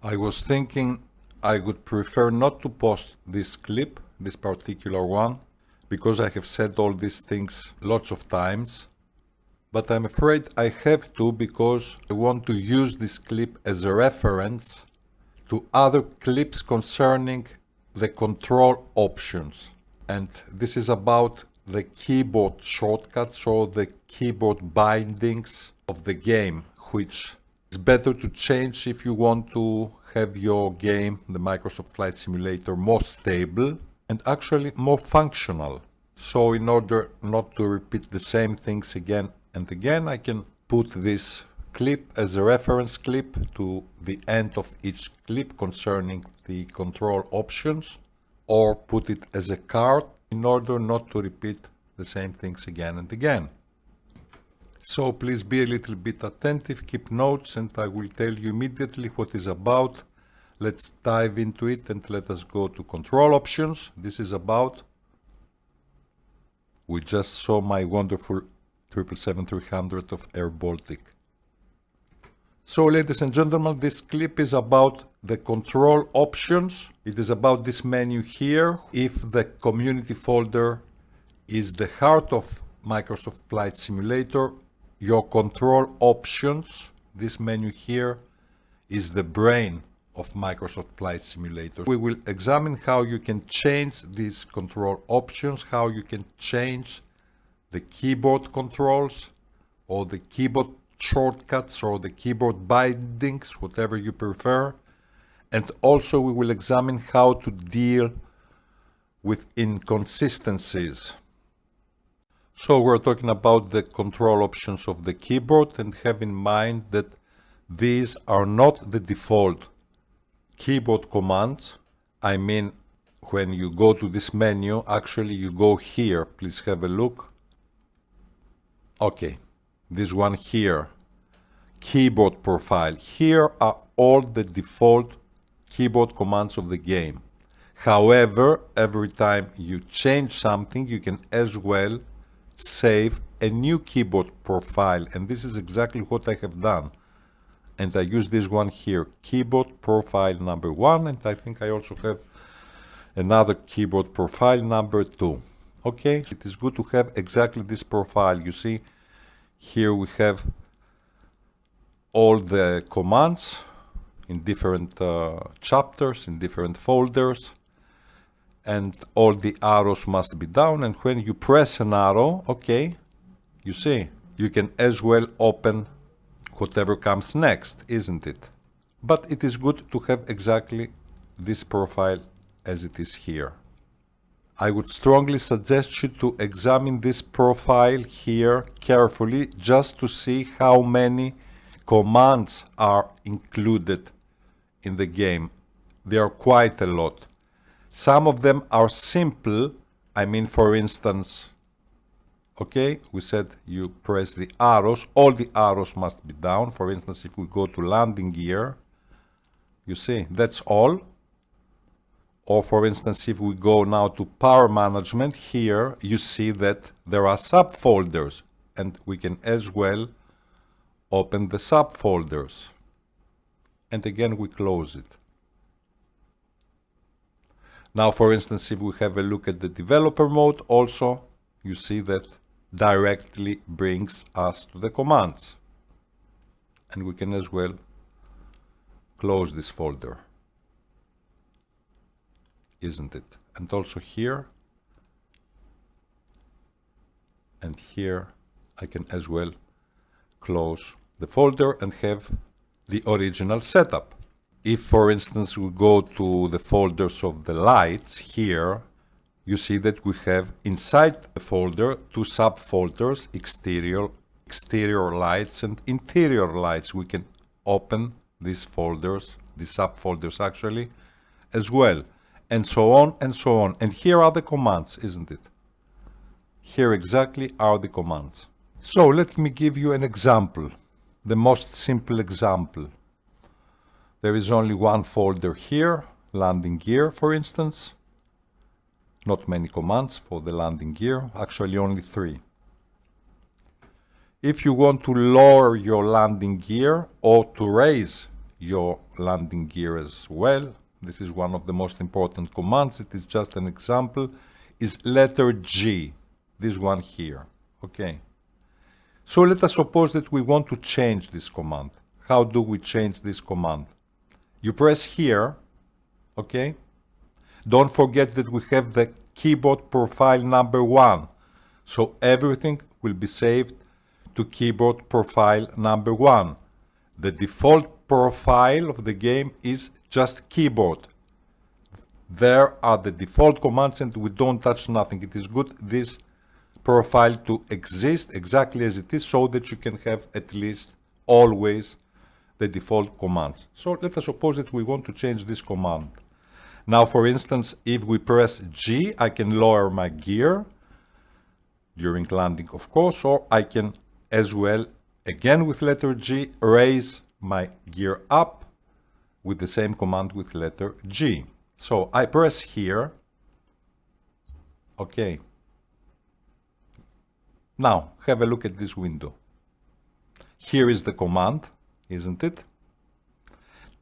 I was thinking I would prefer not to post this clip, this particular one, because I have said all these things lots of times, but I'm afraid I have to because I want to use this clip as a reference to other clips concerning the control options. And this is about the keyboard shortcuts or the keyboard bindings of the game, which is better to change if you want to have your game, the Microsoft Flight Simulator, more stable and actually more functional. So in order not to repeat the same things again and again, I can put this clip as a reference clip to the end of each clip concerning the control options, or put it as a card in order not to repeat the same things again and again. So please be a little bit attentive, keep notes, and I will tell you immediately what it's about. Let's dive into it and let us go to control options. This is about, we just saw my wonderful 777-300 of Air Baltic. So ladies and gentlemen, this clip is about the control options. It is about this menu here. If the community folder is the heart of Microsoft Flight Simulator, your control options, this menu here, is the brain of Microsoft Flight Simulator. We will examine how you can change these control options, how you can change the keyboard controls or the keyboard shortcuts or the keyboard bindings, whatever you prefer. And also we will examine how to deal with inconsistencies. So we're talking about the control options of the keyboard, and have in mind that these are not the default keyboard commands. I mean, when you go to this menu, actually you go here. Please have a look. Okay, this one here, keyboard profile. Here are all the default keyboard commands of the game. However, every time you change something, you can as well save a new keyboard profile, and this is exactly what I have done. And I use this one here, keyboard profile number 1, and I think I also have another keyboard profile number 2. Okay, it is good to have exactly this profile. You see, here we have all the commands in different chapters, in different folders, and all the arrows must be down, and when you press an arrow, okay, you see, you can as well open whatever comes next, isn't it? But it is good to have exactly this profile as it is here. I would strongly suggest you to examine this profile here carefully, just to see how many commands are included in the game. There are quite a lot. Some of them are simple. I mean, for instance, okay, we said you press the arrows, all the arrows must be down. For instance, if we go to landing gear, you see, that's all. Or for instance, if we go now to power management, here you see that there are subfolders, and we can as well open the subfolders. And again, we close it. Now, for instance, if we have a look at the developer mode, also, you see that directly brings us to the commands. And we can as well close this folder, isn't it? And also here and here, I can as well close the folder and have the original setup. If, for instance, we go to the folders of the lights here, you see that we have inside the folder two subfolders, exterior lights and interior lights. We can open these folders, these subfolders actually, as well, and so on and so on. And here are the commands, isn't it? Here exactly are the commands. So let me give you an example, the most simple example. There is only one folder here, landing gear, for instance. Not many commands for the landing gear, actually only 3. If you want to lower your landing gear or to raise your landing gear as well. This is one of the most important commands. It is just an example. Is letter G, this one here. Okay. So let us suppose that we want to change this command. How do we change this command? You press here, okay? Don't forget that we have the keyboard profile number 1. So everything will be saved to keyboard profile number 1. The default profile of the game is just keyboard. There are the default commands and we don't touch nothing. It is good this profile to exist exactly as it is so that you can have at least always the default commands. So let us suppose that we want to change this command. Now, for instance, if we press G, I can lower my gear during landing, of course, or I can as well, again with letter G, raise my gear up with the same command with letter G. So I press here, okay. Now, have a look at this window. Here is the command, isn't it?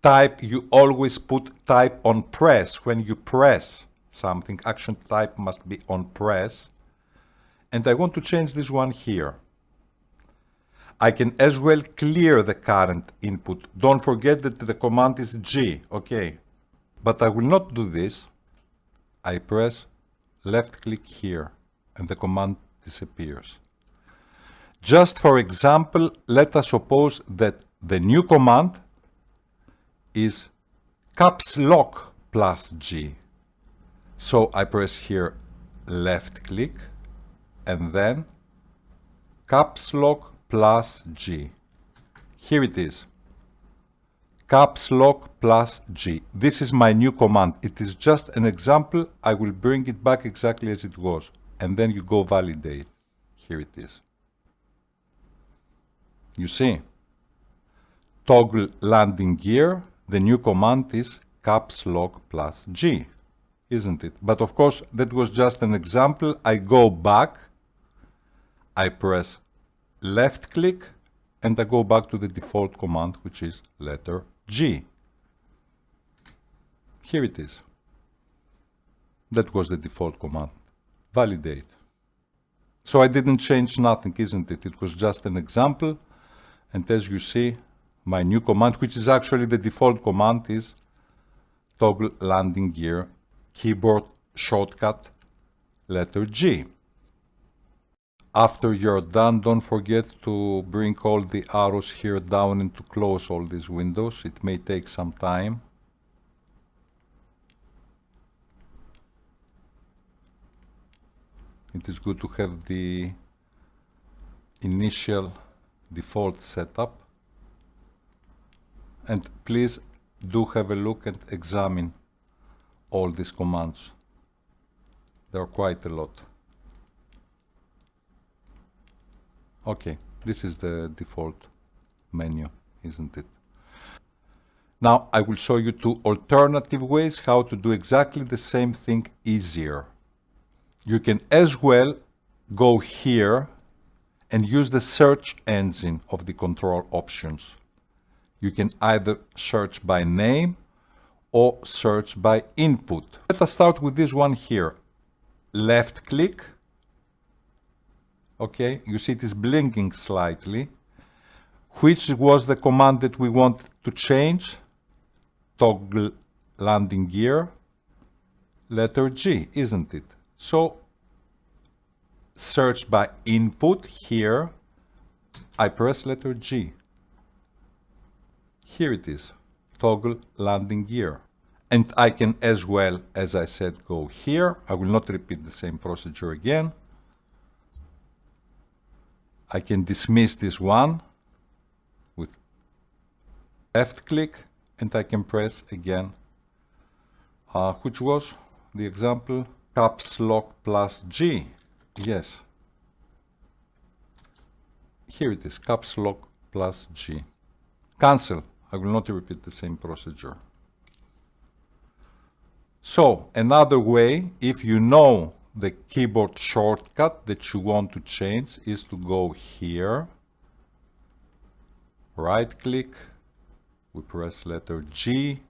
Type, you always put type on press. When you press something, action type must be on press. And I want to change this one here. I can as well clear the current input. Don't forget that the command is G, okay. But I will not do this. I press left click here and the command disappears. Just for example, let us suppose that the new command is caps lock plus G. So I press here left click and then caps lock plus G. Here it is. Caps lock plus G. This is my new command. It is just an example. I will bring it back exactly as it was. And then you go validate. Here it is. You see? Toggle landing gear. The new command is caps lock plus G, isn't it? But of course, that was just an example. I go back, I press left click, and I go back to the default command, which is letter G. Here it is. That was the default command. Validate. So I didn't change nothing, isn't it? It was just an example. And as you see, my new command, which is actually the default command, is toggle landing gear, keyboard shortcut, letter G. After you're done, don't forget to bring all the arrows here down and to close all these windows. It may take some time. It is good to have the initial default setup. And please do have a look and examine all these commands. There are quite a lot. Okay, this is the default menu, isn't it? Now I will show you two alternative ways how to do exactly the same thing easier. You can as well go here and use the search engine of the control options. You can either search by name or search by input. Let us start with this one here. Left click. Okay, you see it is blinking slightly. Which was the command that we want to change? Toggle landing gear, letter G, isn't it? So search by input here. I press letter G. Here it is, toggle landing gear. And I can as well, as I said, go here. I will not repeat the same procedure again. I can dismiss this one with left click and I can press again, which was the example, caps lock plus G. Yes. Here it is, caps lock plus G. Cancel. I will not repeat the same procedure. So, another way, if you know the keyboard shortcut that you want to change, is to go here, right click, we press letter G.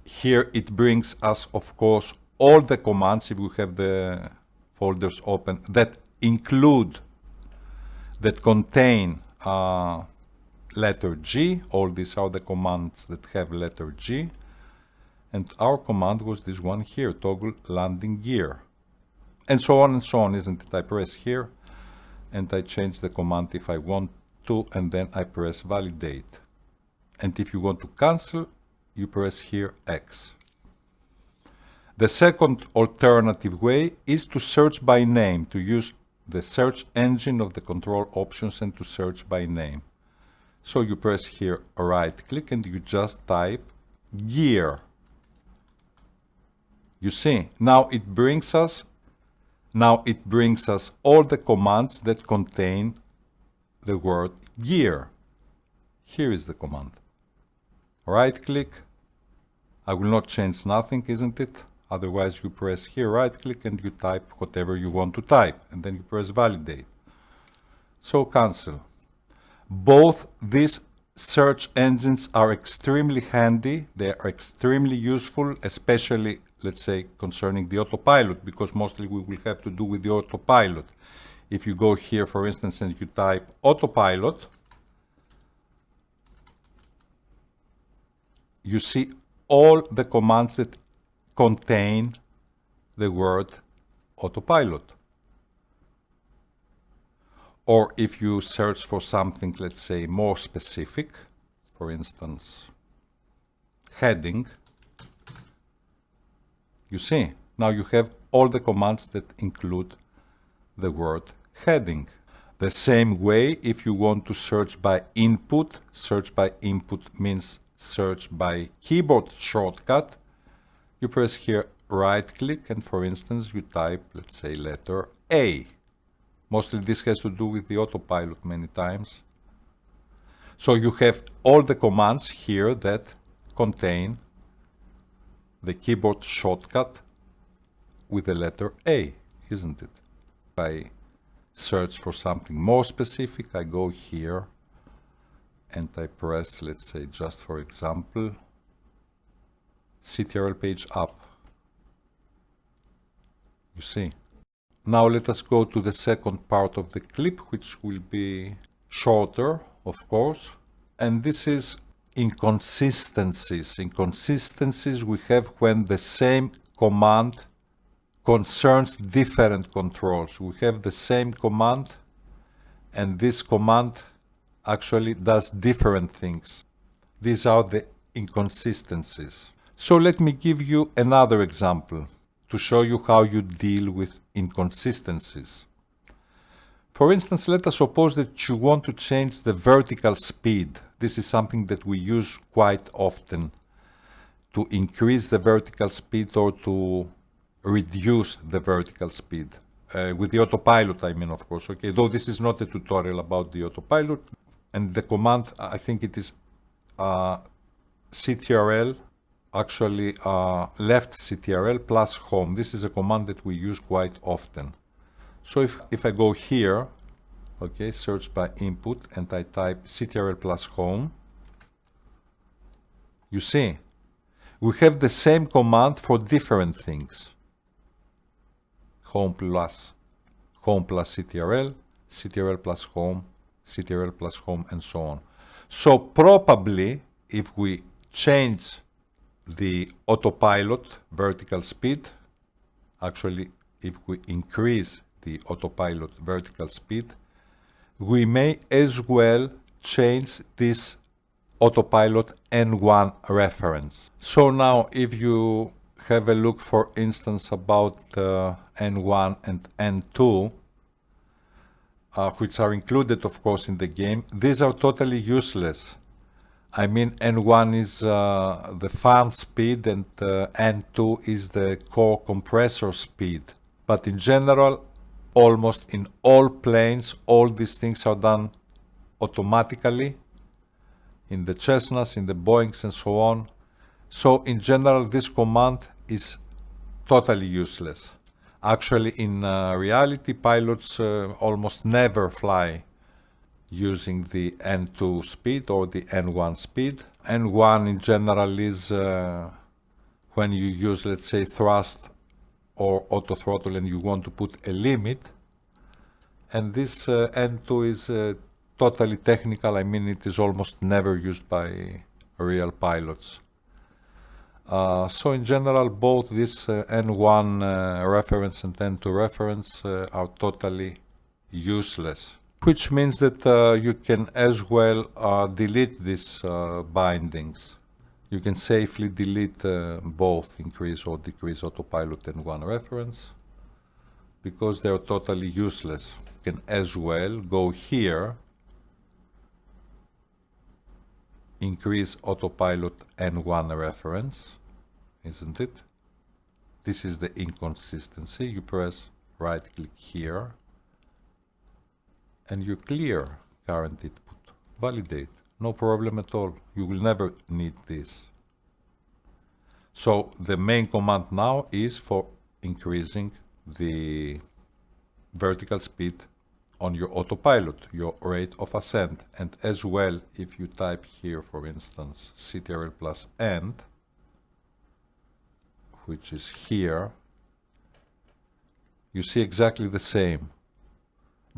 Here it brings us, of course, all the commands, if we have the folders open, that contain letter G. All these are the commands that have letter G. And our command was this one here, toggle landing gear. And so on, isn't it? I press here, and I change the command if I want to, and then I press validate. And if you want to cancel, you press here X. The second alternative way is to search by name, to use the search engine of the control options and to search by name. So you press here right click and you just type gear. You see, now it brings us all the commands that contain the word gear. Here is the command. Right click. I will not change nothing, isn't it? Otherwise you press here right click and you type whatever you want to type, and then you press validate. So cancel. Both these search engines are extremely handy. They are extremely useful, especially, let's say, concerning the autopilot, because mostly we will have to do with the autopilot. If you go here, for instance, and you type autopilot, you see all the commands that contain the word autopilot. Or if you search for something, let's say, more specific, for instance, heading, you see, now you have all the commands that include the word heading. The same way, if you want to search by input means search by keyboard shortcut. You press here right click and, for instance, you type, let's say, letter A. Mostly this has to do with the autopilot many times. So you have all the commands here that contain the keyboard shortcut with the letter A, isn't it? If I search for something more specific, I go here and I press, let's say, just for example, CTRL page up. You see. Now let us go to the second part of the clip, which will be shorter, of course. And this is inconsistencies. Inconsistencies we have when the same command concerns different controls. We have the same command, and this command actually does different things. These are the inconsistencies. So let me give you another example to show you how you deal with inconsistencies. For instance, let us suppose that you want to change the vertical speed. This is something that we use quite often, to increase the vertical speed or to reduce the vertical speed. With the autopilot, I mean, of course, okay, though this is not a tutorial about the autopilot. And the command, I think it is CTRL, actually left CTRL plus home. This is a command that we use quite often. So if I go here, okay, search by input, and I type CTRL plus home, you see, we have the same command for different things. Home plus CTRL, CTRL plus home, CTRL plus home, and so on. So probably if we change the autopilot vertical speed, actually if we increase the autopilot vertical speed, we may as well change this autopilot N1 reference. So now if you have a look, for instance, about N1 and N2, which are included, of course, in the game, these are totally useless. I mean, N1 is the fan speed and N2 is the core compressor speed. But in general, almost in all planes, all these things are done automatically, in the Cessnas, in the Boeings, and so on. So in general, this command is totally useless. Actually, in reality, pilots almost never fly using the N2 speed or the N1 speed. N1 in general is when you use, let's say, thrust or auto throttle and you want to put a limit. And this N2 is totally technical. I mean, it is almost never used by real pilots. So in general, both this N1 reference and N2 reference are totally useless, which means that you can as well delete these bindings. You can safely delete both increase or decrease autopilot N1 reference because they are totally useless. You can as well go here, increase autopilot N1 reference, isn't it? This is the inconsistency. You press right click here and you clear current input. Validate. No problem at all. You will never need this. So the main command now is for increasing the vertical speed on your autopilot, your rate of ascent. And as well, if you type here, for instance, CTRL plus end, which is here, you see exactly the same.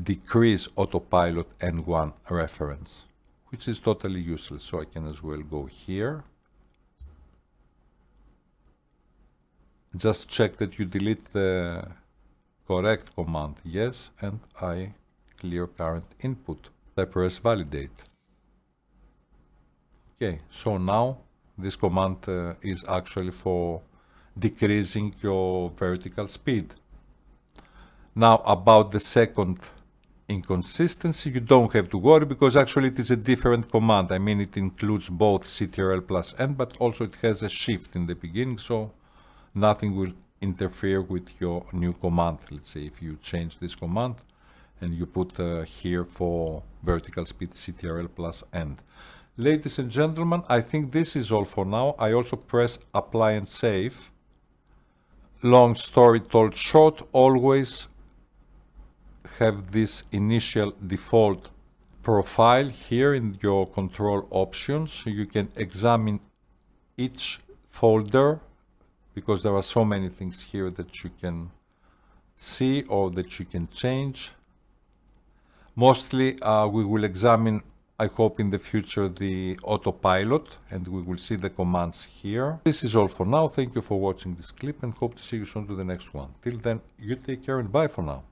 Decrease autopilot N1 reference, which is totally useless. So I can as well go here. Just check that you delete the correct command, yes, and I clear current input. I press validate. Okay, so now this command is actually for decreasing your vertical speed. Now about the second inconsistency, you don't have to worry because actually it is a different command. I mean, it includes both CTRL plus N, but also it has a shift in the beginning, so nothing will interfere with your new command. Let's say if you change this command and you put here for vertical speed CTRL plus N. Ladies and gentlemen, I think this is all for now. I also press apply and save. Long story told short, always have this initial default profile here in your control options. So you can examine each folder because there are so many things here that you can see or that you can change. Mostly we will examine, I hope in the future, the autopilot, and we will see the commands here. This is all for now. Thank you for watching this clip and hope to see you soon to the next one. Till then, you take care and bye for now.